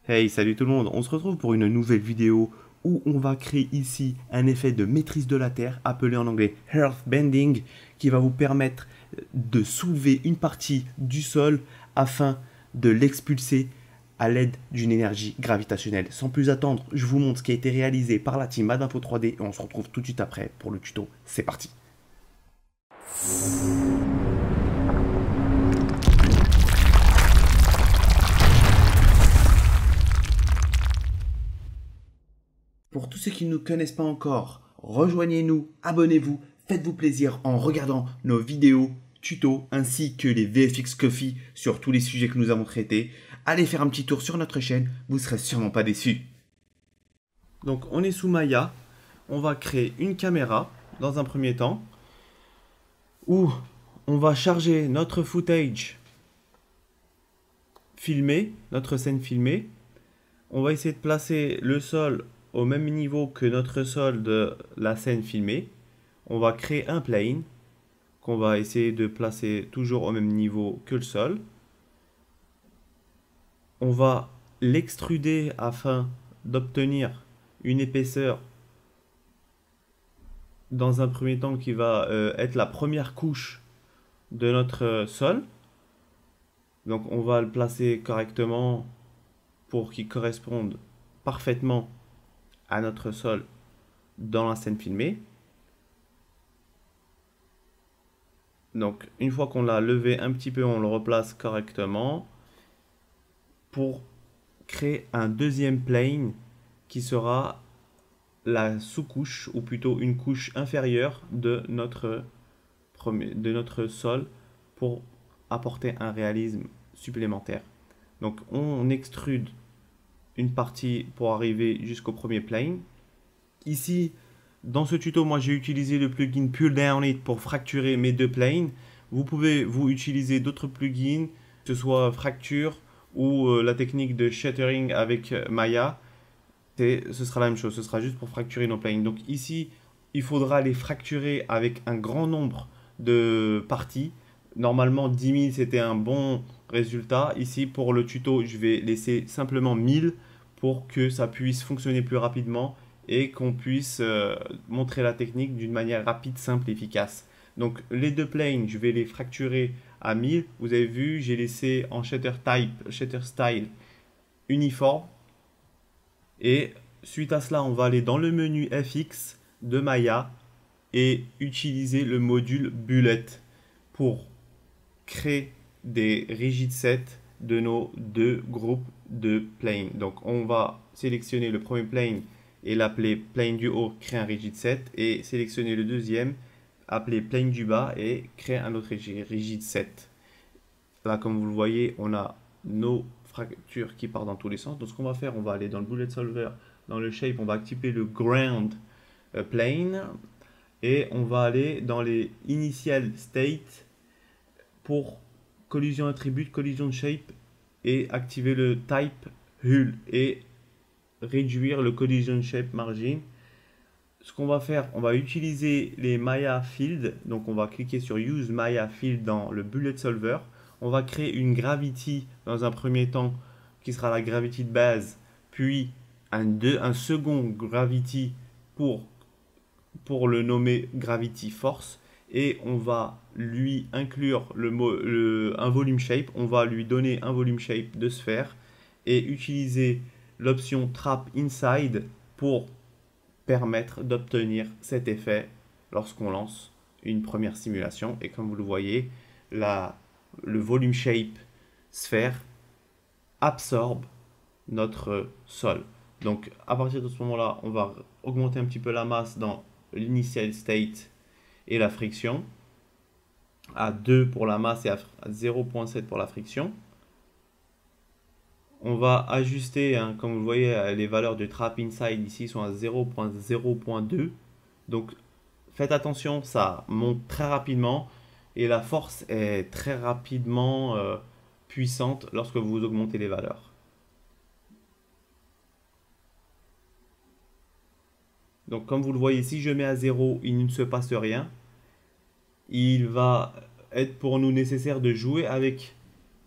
Hey, salut tout le monde, on se retrouve pour une nouvelle vidéo où on va créer ici un effet de maîtrise de la Terre appelé en anglais Earth Bending qui va vous permettre de soulever une partie du sol afin de l'expulser à l'aide d'une énergie gravitationnelle. Sans plus attendre, je vous montre ce qui a été réalisé par la team Adinfo 3D et on se retrouve tout de suite après pour le tuto. C'est parti. Pour tous ceux qui ne nous connaissent pas encore, rejoignez-nous, abonnez-vous, faites-vous plaisir en regardant nos vidéos, tutos, ainsi que les VFX Coffee sur tous les sujets que nous avons traités. Allez faire un petit tour sur notre chaîne, vous ne serez sûrement pas déçus. Donc on est sous Maya, on va créer une caméra dans un premier temps, où on va charger notre footage filmé, notre scène filmée. On va essayer de placer le sol au même niveau que notre sol de la scène filmée. On va créer un plane qu'on va essayer de placer toujours au même niveau que le sol. On va l'extruder afin d'obtenir une épaisseur dans un premier temps qui va être la première couche de notre sol. Donc on va le placer correctement pour qu'il corresponde parfaitement à notre sol dans la scène filmée. Donc une fois qu'on l'a levé un petit peu, on le replace correctement pour créer un deuxième plane qui sera la sous-couche ou plutôt une couche inférieure de notre sol pour apporter un réalisme supplémentaire. Donc on extrude une partie pour arriver jusqu'au premier plane. Ici, dans ce tuto, moi j'ai utilisé le plugin Pull Down It pour fracturer mes deux planes. Vous pouvez utiliser d'autres plugins, que ce soit fracture ou la technique de shattering avec Maya. Ce sera la même chose, ce sera juste pour fracturer nos planes. Donc ici, il faudra les fracturer avec un grand nombre de parties. Normalement, 10 000 c'était un bon résultat. Ici, pour le tuto, je vais laisser simplement 1000 pour que ça puisse fonctionner plus rapidement et qu'on puisse montrer la technique d'une manière rapide, simple et efficace. Donc les deux planes, je vais les fracturer à 1000. Vous avez vu, j'ai laissé en shutter style uniforme. Et suite à cela, on va aller dans le menu FX de Maya et utiliser le module Bullet pour créer des rigid sets de nos deux groupes de planes. Donc on va sélectionner le premier plane et l'appeler plane du haut, créer un rigid set, et sélectionner le deuxième, appeler plane du bas et créer un autre rigid set. Là, comme vous le voyez, on a nos fractures qui partent dans tous les sens. Donc ce qu'on va faire, on va aller dans le bullet solver, dans le shape, on va activer le ground plane et on va aller dans les initial state pour collision attribute, collision shape et activer le type hull et réduire le collision shape margin. Ce qu'on va faire, on va utiliser les Maya Field. Donc on va cliquer sur Use Maya Field dans le bullet solver. On va créer une gravity dans un premier temps qui sera la gravity de base, puis un second gravity pour le nommer gravity force, et on va lui inclure un volume shape. On va lui donner un volume shape de sphère et utiliser l'option trap inside pour permettre d'obtenir cet effet lorsqu'on lance une première simulation. Et comme vous le voyez, le volume shape sphère absorbe notre sol. Donc à partir de ce moment-là, on va augmenter un petit peu la masse dans l'initial state et la friction à 2 pour la masse et à 0.7 pour la friction. On va ajuster, comme vous le voyez, les valeurs de trap inside ici sont à 0.0.2. Donc faites attention, ça monte très rapidement et la force est très rapidement puissante lorsque vous augmentez les valeurs. Donc comme vous le voyez, si je mets à 0, il ne se passe rien. Il va être pour nous nécessaire de jouer avec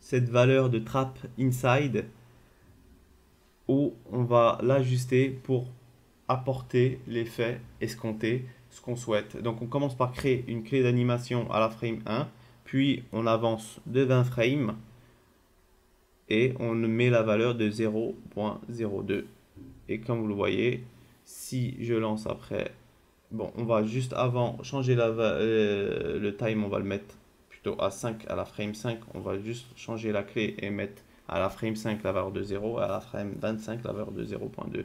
cette valeur de trap inside on va l'ajuster pour apporter l'effet escompté, ce qu'on souhaite. Donc on commence par créer une clé d'animation à la frame 1, puis on avance de 20 frames et on met la valeur de 0.02. Et comme vous le voyez, si je lance après, bon, on va juste avant changer le time, on va le mettre plutôt à 5, à la frame 5, on va juste changer la clé et mettre à la frame 5 la valeur de 0, à la frame 25 la valeur de 0.2.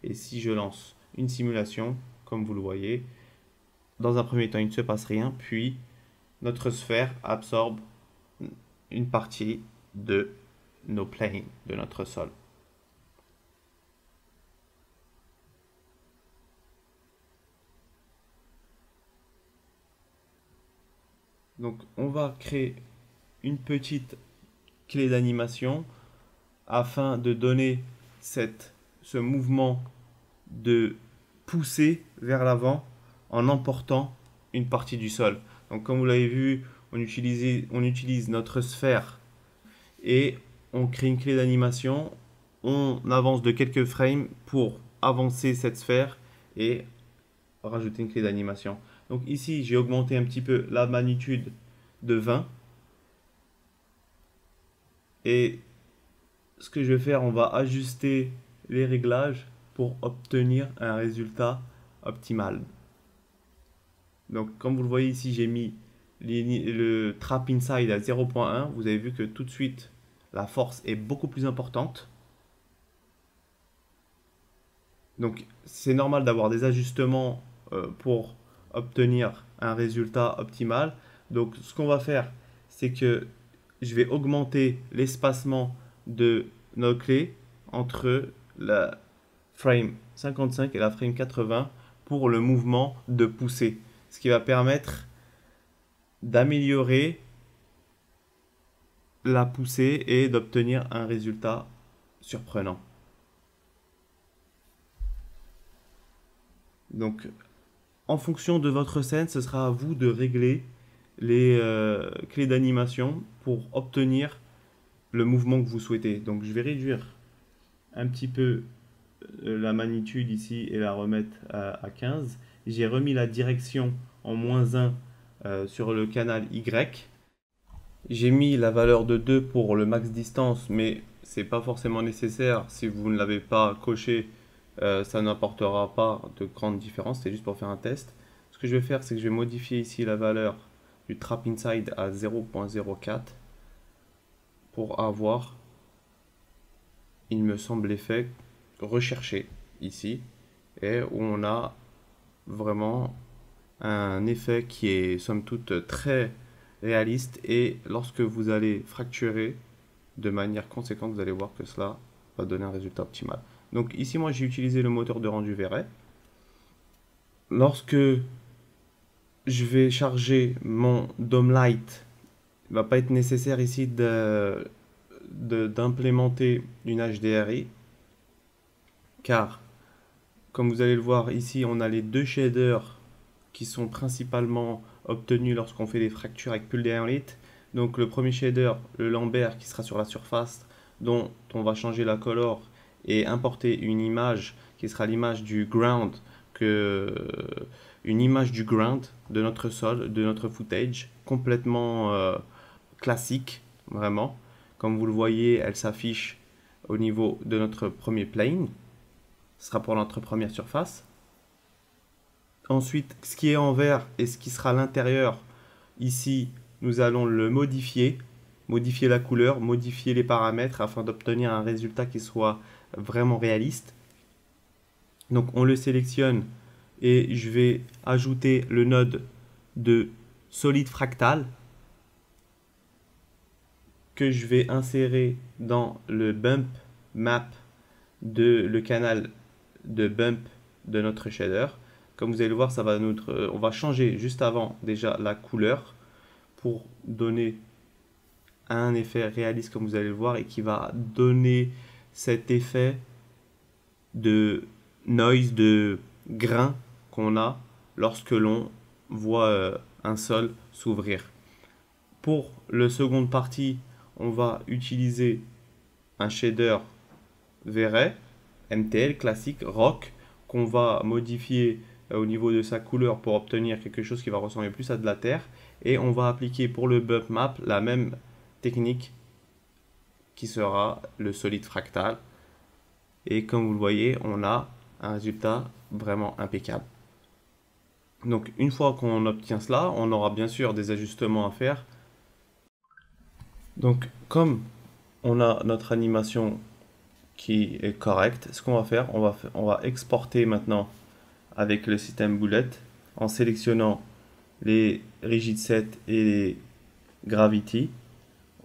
Et si je lance une simulation, comme vous le voyez, dans un premier temps, il ne se passe rien, puis notre sphère absorbe une partie de nos planes, de notre sol. Donc on va créer une petite clé d'animation afin de donner ce mouvement de pousser vers l'avant en emportant une partie du sol. Donc comme vous l'avez vu, on utilise notre sphère et on crée une clé d'animation. On avance de quelques frames pour avancer cette sphère et rajouter une clé d'animation. Donc ici, j'ai augmenté un petit peu la magnitude de 20. Et ce que je vais faire, on va ajuster les réglages pour obtenir un résultat optimal. Donc comme vous le voyez ici, j'ai mis le trap inside à 0.1. Vous avez vu que tout de suite, la force est beaucoup plus importante. Donc c'est normal d'avoir des ajustements pour obtenir un résultat optimal. Donc ce qu'on va faire, c'est que je vais augmenter l'espacement de nos clés entre la frame 55 et la frame 80 pour le mouvement de poussée. Ce qui va permettre d'améliorer la poussée et d'obtenir un résultat surprenant. Donc, en fonction de votre scène, ce sera à vous de régler les clés d'animation pour obtenir le mouvement que vous souhaitez. Donc, je vais réduire un petit peu la magnitude ici et la remettre à 15. J'ai remis la direction en -1 sur le canal Y. J'ai mis la valeur de 2 pour le max distance, mais c'est pas forcément nécessaire. Si vous ne l'avez pas coché, ça n'apportera pas de grande différence. C'est juste pour faire un test. Ce que je vais faire, c'est que je vais modifier ici la valeur du trap inside à 0.04 pour avoir, il me semble, l'effet recherché ici, et où on a vraiment un effet qui est somme toute très réaliste, et lorsque vous allez fracturer de manière conséquente, vous allez voir que cela va donner un résultat optimal. Donc ici, moi, j'ai utilisé le moteur de rendu Véret. Lorsque je vais charger mon Dome Light, il ne va pas être nécessaire ici d'implémenter une HDRI, car comme vous allez le voir ici, on a les deux shaders qui sont principalement obtenus lorsqu'on fait des fractures avec pull Light. Donc le premier shader, le Lambert, qui sera sur la surface, dont on va changer la color et importer une image qui sera l'image du ground, une image du ground de notre sol, de notre footage, complètement classique, vraiment. Comme vous le voyez, elle s'affiche au niveau de notre premier plane. Ce sera pour notre première surface. Ensuite, ce qui est en vert et ce qui sera à l'intérieur, ici, nous allons le modifier la couleur, modifier les paramètres afin d'obtenir un résultat qui soit vraiment réaliste. Donc on le sélectionne et je vais ajouter le node de solide fractal que je vais insérer dans le bump map le canal de bump de notre shader. Comme vous allez le voir, on va changer juste avant déjà la couleur pour donner un effet réaliste, comme vous allez le voir, et qui va donner cet effet de noise, de grain qu'on a lorsque l'on voit un sol s'ouvrir. Pour la seconde partie, on va utiliser un shader Véret MTL classique rock qu'on va modifier au niveau de sa couleur pour obtenir quelque chose qui va ressembler plus à de la terre. Et on va appliquer pour le bump map la même technique qui sera le solide fractal. Et comme vous le voyez, on a un résultat vraiment impeccable. Donc une fois qu'on obtient cela, on aura bien sûr des ajustements à faire. Donc comme on a notre animation qui est correcte, ce qu'on va faire, on va exporter maintenant avec le système Bullet en sélectionnant les rigid set et les gravity.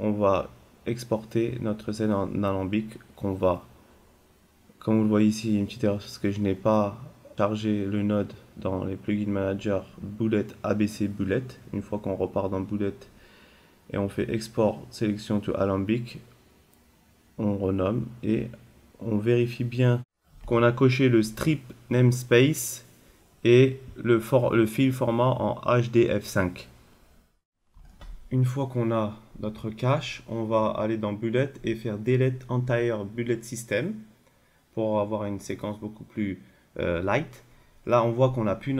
On va exporter notre scène en alambic qu'on va, comme vous le voyez ici, une petite erreur parce que je n'ai pas chargé le node dans les plugins manager Bullet ABC Bullet. Une fois qu'on repart dans Bullet et on fait export sélection to alambic, on renomme et on vérifie bien qu'on a coché le strip namespace et le file format en HDF5. Une fois qu'on a notre cache, on va aller dans Bullet et faire Delete Entire Bullet System pour avoir une séquence beaucoup plus light. Là, on voit qu'on n'a plus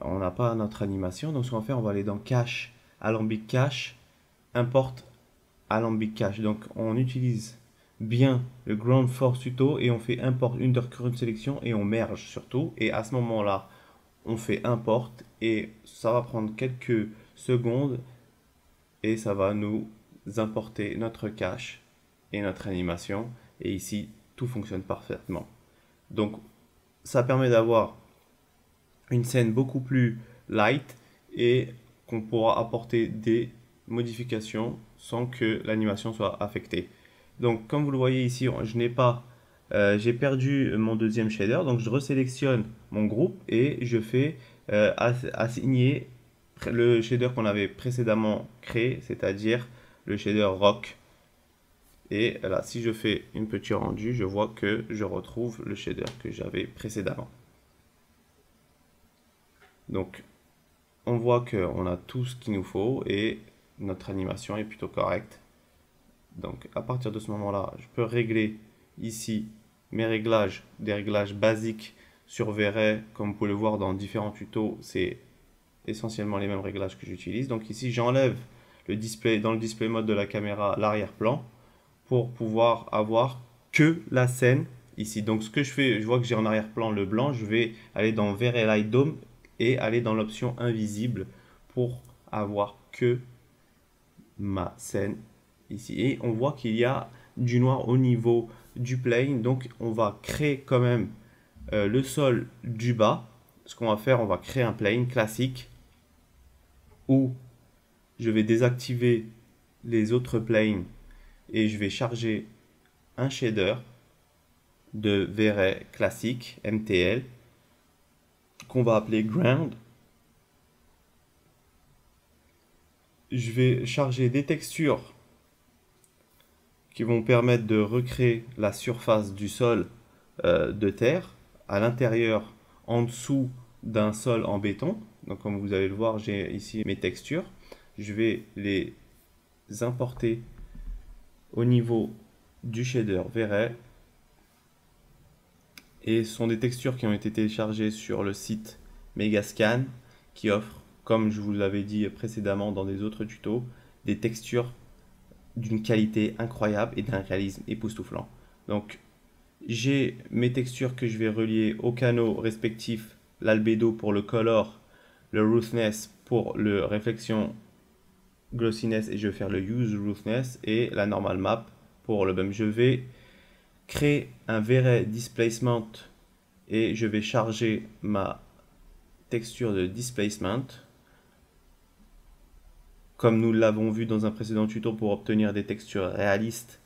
on n'a pas notre animation. Donc, ce qu'on va faire, on va aller dans Cache, Alambic Cache, Import Alambic Cache. Donc, on utilise bien le Ground Force Tuto et on fait Import Undercurrent Selection et on merge surtout. Et à ce moment-là, on fait Import et ça va prendre quelques secondes et ça va nous importer notre cache et notre animation. Et ici, tout fonctionne parfaitement. Donc, ça permet d'avoir une scène beaucoup plus light et qu'on pourra apporter des modifications sans que l'animation soit affectée. Donc, comme vous le voyez ici, je n'ai pas, j'ai perdu mon deuxième shader. Donc, je resélectionne mon groupe et je fais assigner le shader qu'on avait précédemment créé, c'est-à-dire le shader rock. Et là, si je fais une petite rendu, je vois que je retrouve le shader que j'avais précédemment. Donc, on voit qu'on a tout ce qu'il nous faut et notre animation est plutôt correcte. Donc, à partir de ce moment-là, je peux régler ici mes réglages, des réglages basiques sur V-Ray. Comme vous pouvez le voir dans différents tutos, c'est essentiellement les mêmes réglages que j'utilise. Donc ici, j'enlève le display, dans le display mode de la caméra, l'arrière-plan pour pouvoir avoir que la scène ici. Donc ce que je fais, je vois que j'ai en arrière-plan le blanc, je vais aller dans V-Ray Light Dome et aller dans l'option invisible pour avoir que ma scène ici. Et on voit qu'il y a du noir au niveau du plane. Donc on va créer quand même le sol du bas. Ce qu'on va faire, on va créer un plane classique où je vais désactiver les autres planes et je vais charger un shader de V-Ray classique MTL qu'on va appeler Ground. Je vais charger des textures qui vont permettre de recréer la surface du sol de terre à l'intérieur, en dessous d'un sol en béton. Donc comme vous allez le voir, j'ai ici mes textures. Je vais les importer au niveau du shader V-Ray. Et ce sont des textures qui ont été téléchargées sur le site Megascan qui offre, comme je vous l'avais dit précédemment dans des autres tutos, des textures d'une qualité incroyable et d'un réalisme époustouflant. Donc j'ai mes textures que je vais relier aux canaux respectifs, l'albédo pour le color, le roughness pour le réflexion glossiness et je vais faire le use roughness et la normal map pour le bump. Je vais créer un V-Ray displacement et je vais charger ma texture de displacement comme nous l'avons vu dans un précédent tuto. Pour obtenir des textures réalistes,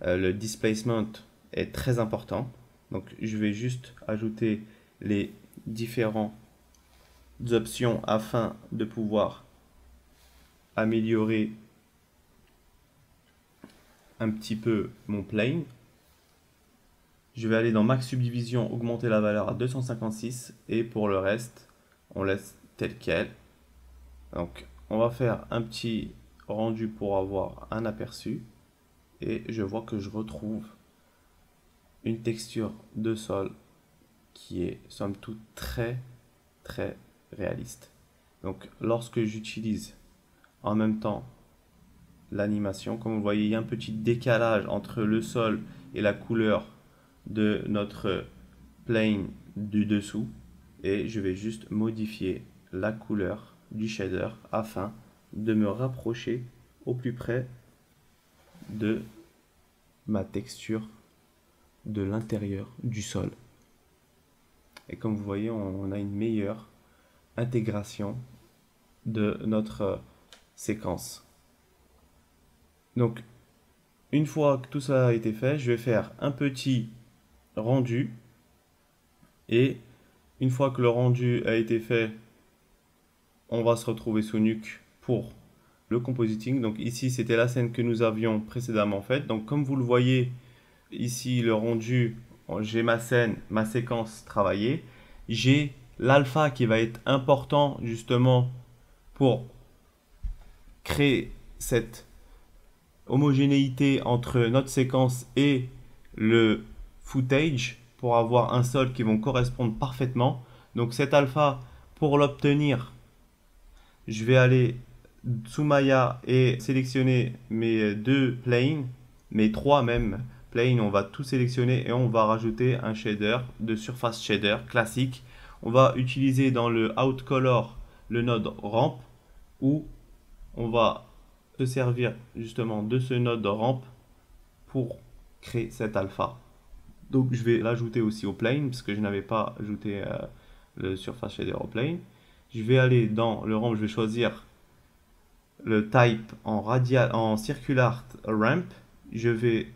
le displacement est très important. Donc je vais juste ajouter les différentes options afin de pouvoir améliorer un petit peu mon plane. Je vais aller dans Max Subdivision, augmenter la valeur à 256 et pour le reste, on laisse tel quel. Donc on va faire un petit rendu pour avoir un aperçu et je vois que je retrouve une texture de sol qui est somme toute très réaliste. Donc lorsque j'utilise en même temps l'animation, comme vous voyez, il y a un petit décalage entre le sol et la couleur de notre plane du dessous, et je vais juste modifier la couleur du shader afin de me rapprocher au plus près de ma texture de l'intérieur du sol. Et comme vous voyez, on a une meilleure intégration de notre séquence. Donc, une fois que tout ça a été fait, je vais faire un petit rendu. Et une fois que le rendu a été fait, on va se retrouver sous Nuke pour le compositing. Donc ici, c'était la scène que nous avions précédemment faite. Donc comme vous le voyez, ici, le rendu, j'ai ma scène, ma séquence travaillée. J'ai l'alpha qui va être important justement pour créer cette homogénéité entre notre séquence et le footage pour avoir un sol qui vont correspondre parfaitement. Donc cet alpha, pour l'obtenir, je vais aller sous Maya et sélectionner mes deux planes, mes trois même planes. On va tout sélectionner et on va rajouter un shader de surface shader classique. On va utiliser dans le out color le node ramp, où on va se servir justement de ce node ramp pour créer cet alpha. Donc je vais l'ajouter aussi au plane parce que je n'avais pas ajouté le surface shader au plane. Je vais aller dans le ramp, je vais choisir le type en circular ramp. Je vais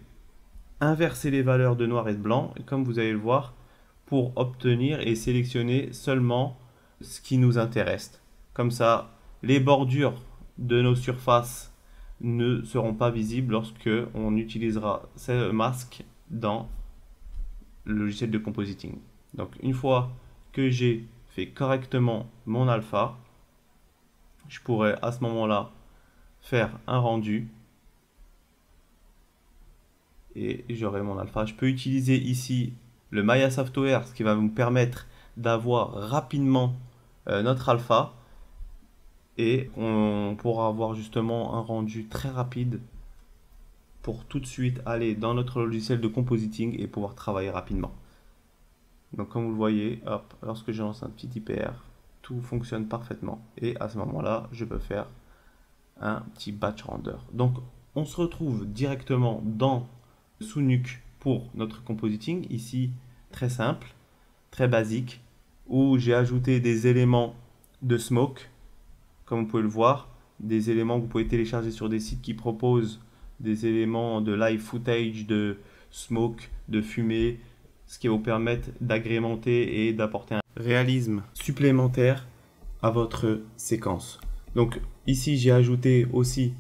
inverser les valeurs de noir et de blanc, et comme vous allez le voir, pour obtenir et sélectionner seulement ce qui nous intéresse. Comme ça, les bordures de nos surfaces ne seront pas visibles lorsque on utilisera ce masque dans le logiciel de compositing. Donc une fois que j'ai fait correctement mon alpha, je pourrais à ce moment-là faire un rendu et j'aurai mon alpha. Je peux utiliser ici le Maya Software, ce qui va me permettre d'avoir rapidement notre alpha, et on pourra avoir justement un rendu très rapide pour tout de suite aller dans notre logiciel de compositing et pouvoir travailler rapidement. Donc comme vous le voyez, hop, lorsque je lance un petit IPR, tout fonctionne parfaitement. Et à ce moment-là, je peux faire un petit batch render. Donc on se retrouve directement dans sous Nuke pour notre compositing. Ici, très simple, très basique, où j'ai ajouté des éléments de smoke, comme vous pouvez le voir, des éléments que vous pouvez télécharger sur des sites qui proposent des éléments de live footage, de smoke, de fumée, ce qui va vous permettre d'agrémenter et d'apporter un réalisme supplémentaire à votre séquence. Donc ici, j'ai ajouté aussi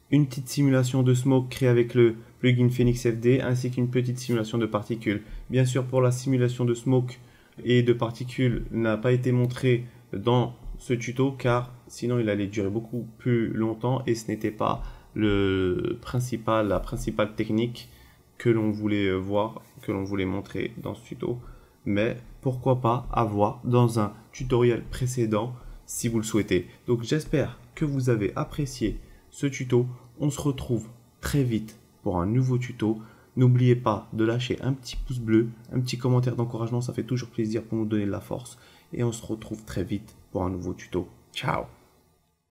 une petite simulation de smoke créée avec le plugin Phoenix FD, ainsi qu'une petite simulation de particules. Bien sûr, pour la simulation de smoke et de particules n'a pas été montrée dans ce tuto, car sinon il allait durer beaucoup plus longtemps et ce n'était pas la principale technique que l'on voulait voir, que l'on voulait montrer dans ce tuto. Mais pourquoi pas avoir dans un tutoriel précédent si vous le souhaitez. Donc j'espère que vous avez apprécié ce tuto. On se retrouve très vite pour un nouveau tuto. N'oubliez pas de lâcher un petit pouce bleu, un petit commentaire d'encouragement, ça fait toujours plaisir pour nous donner de la force. Et on se retrouve très vite pour un nouveau tuto. Ciao!